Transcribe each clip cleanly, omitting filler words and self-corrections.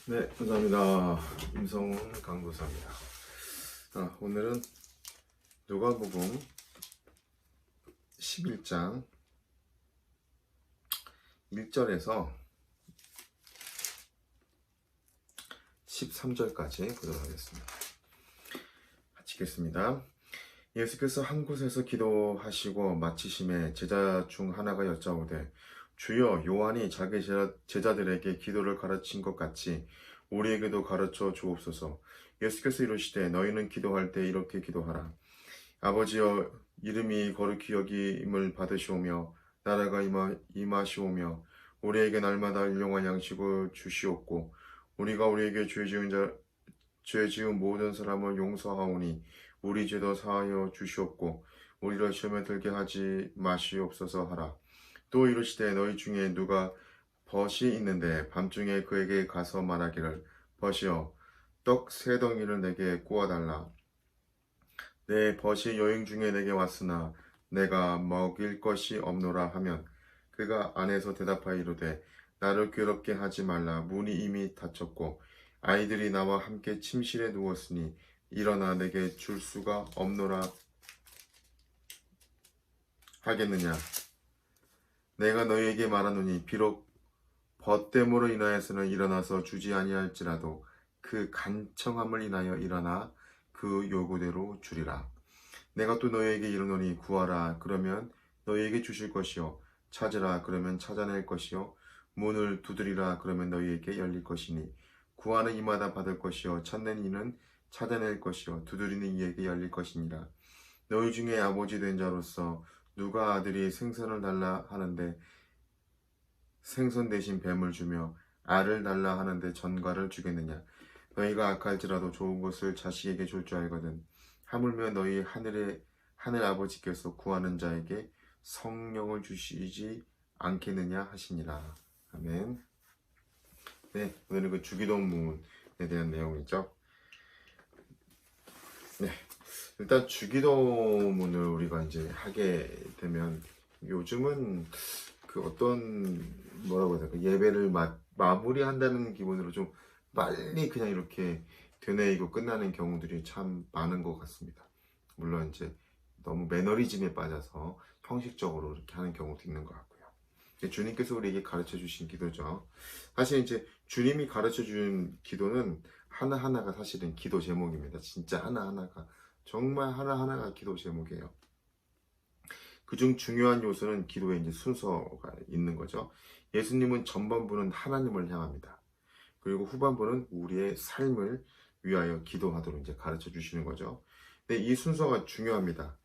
네, 감사합니다. 임성훈 강도사입니다. 오늘은 누가복음 11장 1절에서 13절까지 보도록 하겠습니다. 같이 읽겠습니다. 예수께서 한 곳에서 기도하시고 마치심에 제자 중 하나가 여짜오되 주여, 요한이 자기 제자들에게 기도를 가르친 것 같이 우리에게도 가르쳐 주옵소서. 예수께서 이르시되 너희는 기도할 때 이렇게 기도하라. 아버지여, 이름이 거룩히 여김을 받으시오며 나라가 임하시오며 우리에게 날마다 일용할 양식을 주시옵고 우리가 우리에게 죄 지은 모든 사람을 용서하오니 우리 죄도 사하여 주시옵고 우리를 시험에 들게 하지 마시옵소서 하라. 또 이르시되 너희 중에 누가 벗이 있는데 밤중에 그에게 가서 말하기를 벗이여 떡 3덩이를 내게 구워달라. 내 벗이 여행 중에 내게 왔으나 내가 먹일 것이 없노라 하면 그가 안에서 대답하여 이르되 나를 괴롭게 하지 말라. 문이 이미 닫혔고 아이들이 나와 함께 침실에 누웠으니 일어나 내게 줄 수가 없노라 하겠느냐. 내가 너희에게 말하노니 비록 벗됨으로 인하여서는 일어나서 주지 아니할지라도 그 간청함을 인하여 일어나 그 요구대로 주리라. 내가 또 너희에게 이르노니 구하라 그러면 너희에게 주실 것이요 찾으라 그러면 찾아낼 것이요 문을 두드리라 그러면 너희에게 열릴 것이니 구하는 이마다 받을 것이요 찾는 이는 찾아낼 것이요 두드리는 이에게 열릴 것이니라. 너희 중에 아버지 된 자로서 누가 아들이 생선을 달라 하는데 생선 대신 뱀을 주며 알을 달라 하는데 전갈을 주겠느냐. 너희가 악할지라도 좋은 것을 자식에게 줄 줄 알거든. 하물며 너희 하늘 아버지께서 구하는 자에게 성령을 주시지 않겠느냐 하시니라. 아멘. 네, 오늘은 그 주기도문에 대한 내용이죠. 네, 일단 주기도문을 우리가 이제 하게 되면 요즘은 그 어떤 뭐라고 해야 될까, 예배를 마무리한다는 기분으로 좀 빨리 그냥 이렇게 되뇌이고 끝나는 경우들이 참 많은 것 같습니다. 물론 이제 너무 매너리즘에 빠져서 형식적으로 이렇게 하는 경우도 있는 것 같고요. 주님께서 우리에게 가르쳐 주신 기도죠. 사실 이제 주님이 가르쳐 준 기도는 하나하나가 사실은 기도 제목입니다. 진짜 하나하나가, 정말 하나하나가 기도 제목이에요. 그중 중요한 요소는 기도의 이제 순서가 있는 거죠. 예수님은 전반부는 하나님을 향합니다. 그리고 후반부는 우리의 삶을 위하여 기도하도록 이제 가르쳐 주시는 거죠. 근데 이 순서가 중요합니다.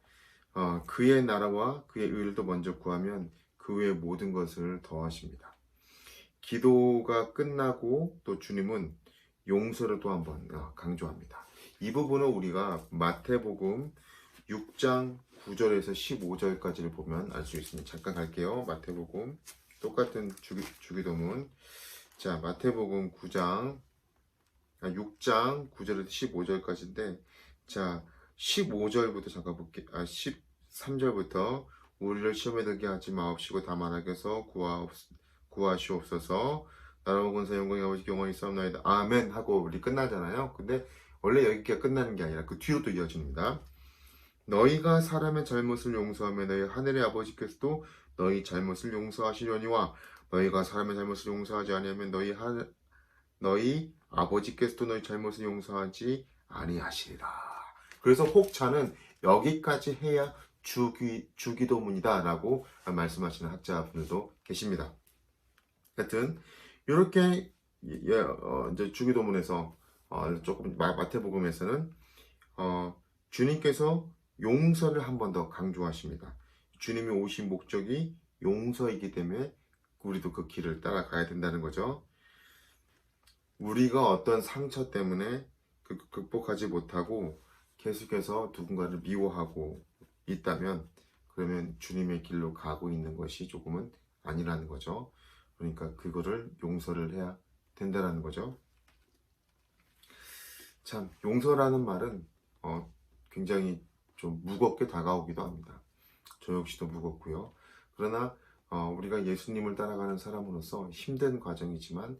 그의 나라와 그의 의를 또 먼저 구하면 그 외의 모든 것을 더하십니다. 기도가 끝나고 또 주님은 용서를 또 한번 강조합니다. 이 부분은 우리가 마태복음 6장 9절에서 15절까지를 보면 알 수 있습니다. 잠깐 갈게요. 마태복음 똑같은 주기도문. 자, 마태복음 6장 9절에서 15절까지인데, 자, 15절부터 잠깐 볼게요. 13절부터 우리를 시험에 들게 하지 마옵시고 다만 악에서 구하시옵소서. 나라와 권세 영광이 아버지께 영원히 있사옵나이다. 아멘 하고 우리 끝나잖아요. 근데 원래 여기가 끝나는 게 아니라 그 뒤로 또 이어집니다. 너희가 사람의 잘못을 용서하면 너희 하늘의 아버지께서도 너희 잘못을 용서하시려니와 너희가 사람의 잘못을 용서하지 아니하면 너희 아버지께서도 너희 잘못을 용서하지 아니하시리라. 그래서 혹자는 여기까지 해야 주기도문이다 라고 말씀하시는 학자분들도 계십니다. 하여튼 이렇게 이제 주기도문에서 조금 마태복음에서는 주님께서 용서를 한 번 더 강조하십니다. 주님이 오신 목적이 용서이기 때문에 우리도 그 길을 따라가야 된다는 거죠. 우리가 어떤 상처 때문에 극복하지 못하고 계속해서 누군가를 미워하고 있다면 그러면 주님의 길로 가고 있는 것이 조금은 아니라는 거죠. 그러니까 그거를 용서를 해야 된다는 거죠. 참, 용서라는 말은 굉장히 좀 무겁게 다가오기도 합니다. 저 역시도 무겁고요. 그러나 우리가 예수님을 따라가는 사람으로서 힘든 과정이지만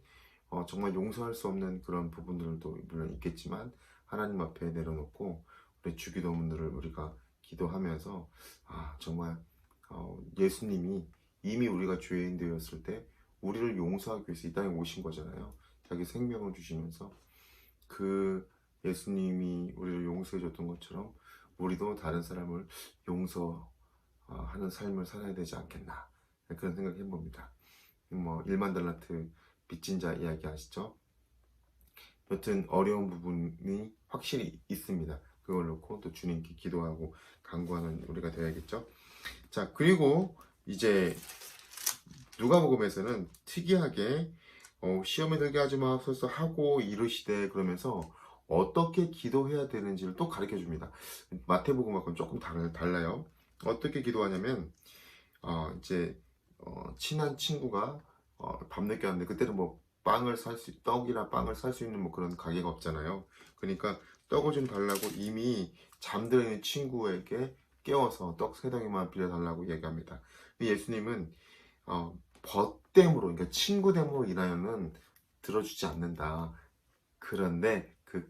정말 용서할 수 없는 그런 부분들도 물론 있겠지만 하나님 앞에 내려놓고 우리 주기도문들을 우리가 기도하면서 정말 예수님이 이미 우리가 죄인 되었을 때 우리를 용서하기 위해서 이 땅에 오신 거잖아요. 자기 생명을 주시면서 그 예수님이 우리를 용서해 줬던 것처럼 우리도 다른 사람을 용서하는 삶을 살아야 되지 않겠나, 그런 생각을 해봅니다. 뭐 1만 달란트 빚진 자 이야기 아시죠? 여튼 어려운 부분이 확실히 있습니다. 그걸 놓고 또 주님께 기도하고 간구하는 우리가 되어야겠죠. 자, 그리고 이제 누가복음에서는 특이하게 시험에 들게 하지 마옵소서 하고 이르시되 그러면서 어떻게 기도해야 되는지를 또 가르쳐 줍니다. 마태복음하고는 조금 달라요. 어떻게 기도하냐면 이제 친한 친구가 밤늦게 왔는데 그때는 뭐 떡이나 빵을 살 수 있는 뭐 그런 가게가 없잖아요. 그러니까 떡을 좀 달라고 이미 잠들어 있는 친구에게 깨워서 떡 3덩이만 빌려달라고 얘기합니다. 예수님은 벗됨으로, 그러니까 친구됨으로 인하여는 들어주지 않는다. 그런데 그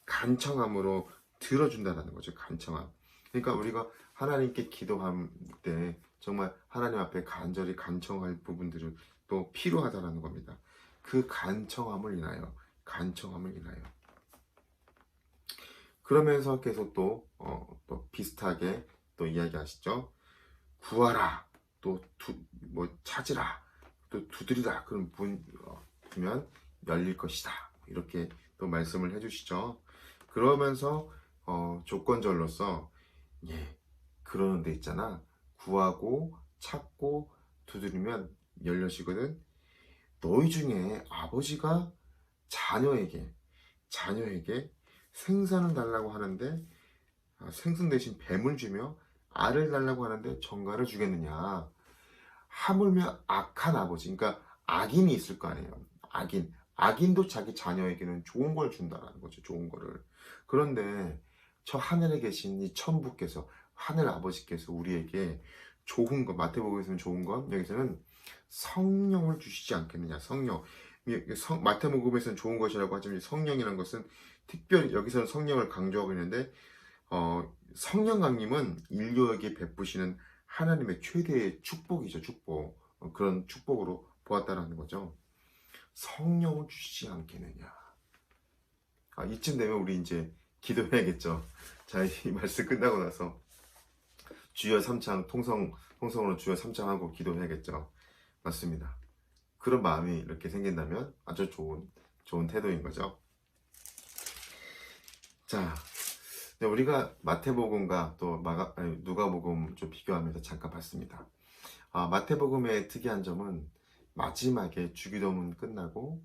간청함으로 들어준다는 거죠. 간청함. 그러니까 우리가 하나님께 기도할 때 정말 하나님 앞에 간절히 간청할 부분들은 또 필요하다는 겁니다. 그 간청함을 인하여. 그러면서 계속 또 비슷하게 또 이야기하시죠. 구하라, 찾으라, 또 두드리라. 그런 보면 열릴 것이다. 이렇게 또 말씀을 해주시죠. 그러면서 조건절로서 그러는 데 있잖아. 구하고 찾고 두드리면 열려지거든. 너희 중에 아버지가 자녀에게 생선을 달라고 하는데 생선 대신 뱀을 주며 알을 달라고 하는데 정갈을 주겠느냐. 하물며 악한 아버지, 그러니까 악인이 있을 거 아니에요. 악인도 자기 자녀에게는 좋은 걸 준다는 거죠. 좋은 거를. 그런데 저 하늘에 계신 이 천부께서, 하늘 아버지께서 우리에게 좋은 것, 마태복음에서는 좋은 것, 여기서는 성령을 주시지 않겠느냐. 성령. 마태복음에서는 좋은 것이라고 하지만 성령이라는 것은 특별히 여기서는 성령을 강조하고 있는데 성령 강림은 인류에게 베푸시는 하나님의 최대의 축복이죠. 축복. 그런 축복으로 보았다라는 거죠. 성령을 주시지 않겠느냐. 이쯤 되면 우리 이제 기도해야겠죠. 자, 이 말씀 끝나고 나서 주여 삼창 통성으로 주여 삼창하고 기도해야겠죠. 맞습니다. 그런 마음이 이렇게 생긴다면 아주 좋은 태도인 거죠. 자, 우리가 마태복음과 또 누가복음 좀 비교하면서 잠깐 봤습니다. 마태복음의 특이한 점은 마지막에 주기도문 끝나고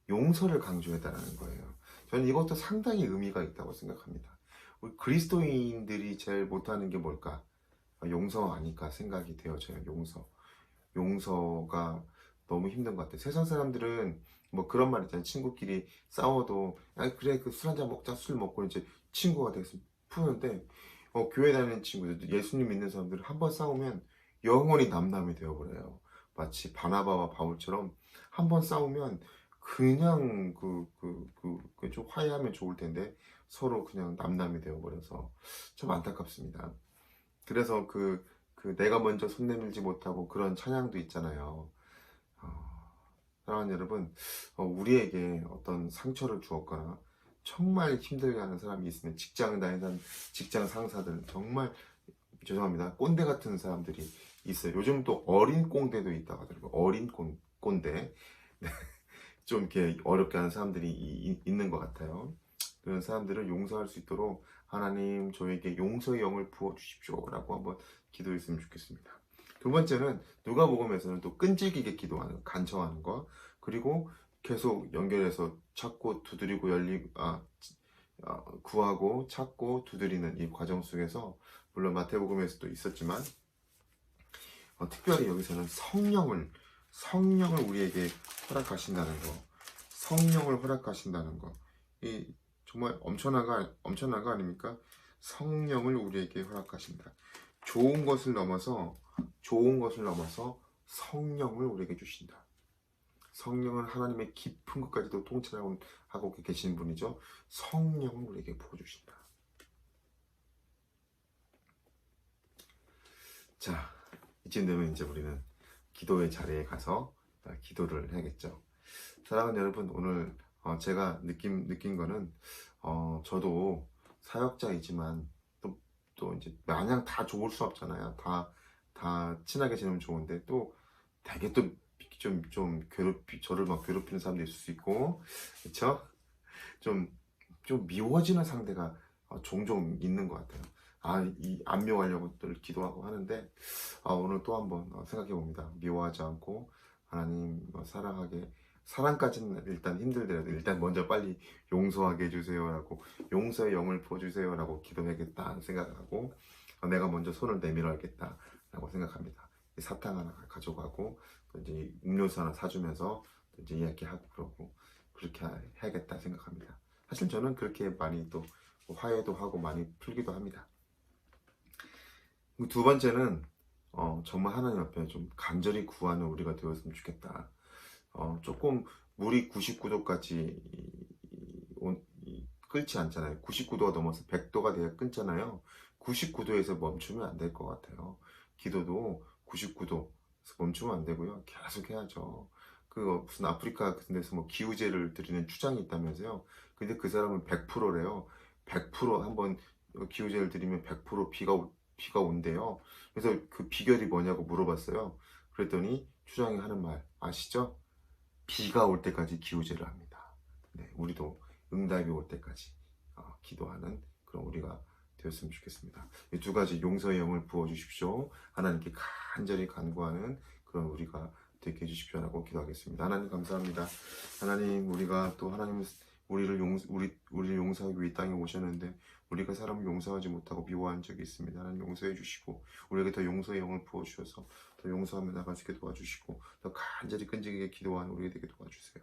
용서를 강조했다는 거예요. 저는 이것도 상당히 의미가 있다고 생각합니다. 우리 그리스도인들이 제일 못하는 게 뭘까? 용서 아닐까 생각이 되어져요. 용서가 너무 힘든 것 같아요. 세상 사람들은 뭐 그런 말 있잖아요. 친구끼리 싸워도 그래 그 술 한잔 먹자. 술 먹고 이제 친구가 돼서 푸는데 교회 다니는 친구들, 예수님 믿는 사람들은 한번 싸우면 영원히 남남이 되어버려요. 마치 바나바와 바울처럼 한번 싸우면 그냥 좀 화해하면 좋을 텐데 서로 그냥 남남이 되어버려서 참 안타깝습니다. 그래서 내가 먼저 손 내밀지 못하고 그런 찬양도 있잖아요. 사랑하는 여러분, 우리에게 어떤 상처를 주었거나 정말 힘들게 하는 사람이 있으면 직장 다니는 직장 상사들, 정말 죄송합니다. 꼰대 같은 사람들이 있어요. 요즘 또 어린 꼰대도 있다고 하더라고요. 어린 꼰대. 좀 이렇게 어렵게 하는 사람들이 있는 것 같아요. 그런 사람들을 용서할 수 있도록 하나님 저에게 용서의 영을 부어 주십시오 라고 한번 기도했으면 좋겠습니다. 두 번째는 누가복음에서는 또 끈질기게 기도하는, 간청하는 거, 그리고 계속 연결해서 찾고 두드리고 구하고 찾고 두드리는 이 과정 속에서 물론 마태복음에서도 있었지만 특별히 여기서는 성령을 우리에게 허락하신다는 거, 이 정말 엄청난 거 아닙니까? 성령을 우리에게 허락하신다. 좋은 것을 넘어서 성령을 우리에게 주신다. 성령은 하나님의 깊은 것까지도 통찰하고 계신 분이죠. 성령을 우리에게 부어주신다. 자, 이쯤 되면 이제 우리는 기도의 자리에 가서 기도를 해야겠죠. 사랑하는 여러분, 오늘 제가 느낀 거는 저도 사역자이지만 또 이제 마냥 다 좋을 수 없잖아요. 다 친하게 지내면 좋은데 또 되게 또 좀 저를 막 괴롭히는 사람도 있을 수 있고, 그렇죠? 좀 미워지는 상대가 종종 있는 것 같아요. 이 안 미워하려고 늘 기도하고 하는데 오늘 또 한번 생각해 봅니다. 미워하지 않고 하나님 사랑하게, 사랑까지는 일단 힘들더라도 일단 먼저 빨리 용서하게 해주세요라고, 용서의 영을 부어주세요라고 기도해야겠다 생각하고 내가 먼저 손을 내밀어야겠다라고 생각합니다. 사탕 하나 가져가고 또 이제 음료수 하나 사주면서 또 이제 이야기하고 그러고 그렇게 해야겠다 생각합니다. 사실 저는 그렇게 많이 또 화해도 하고 많이 풀기도 합니다. 두 번째는 정말 하나님 앞에 좀 간절히 구하는 우리가 되었으면 좋겠다. 조금 물이 99도까지 끓지 않잖아요. 99도가 넘어서 100도가 돼야 끊잖아요. 99도에서 멈추면 안 될 것 같아요. 기도도 99도에서 멈추면 안 되고요. 계속 해야죠. 무슨 아프리카 같은 데서 뭐 기우제를 드리는 추장이 있다면서요. 근데 그 사람은 100%래요. 100% 한번 기우제를 드리면 100% 비가 온대요. 그래서 그 비결이 뭐냐고 물어봤어요. 그랬더니 추장이 하는 말 아시죠? 비가 올 때까지 기우제를 합니다. 네, 우리도 응답이 올 때까지 기도하는 그런 우리가 되었으면 좋겠습니다. 이 두 가지 용서의 영을 부어주십시오. 하나님께 간절히 간구하는 그런 우리가 되게 해주십시오 라고 기도하겠습니다. 하나님 감사합니다. 하나님, 우리가 또 하나님 우리를 용서하기 위해 이 땅에 오셨는데 우리가 사람을 용서하지 못하고 미워한 적이 있습니다. 하나님 용서해 주시고 우리에게 더 용서의 영을 부어주셔서 더 용서하며 나갈 수 있게 도와주시고 더 간절히 끈질기게 기도하는 우리에게 되게 도와주세요.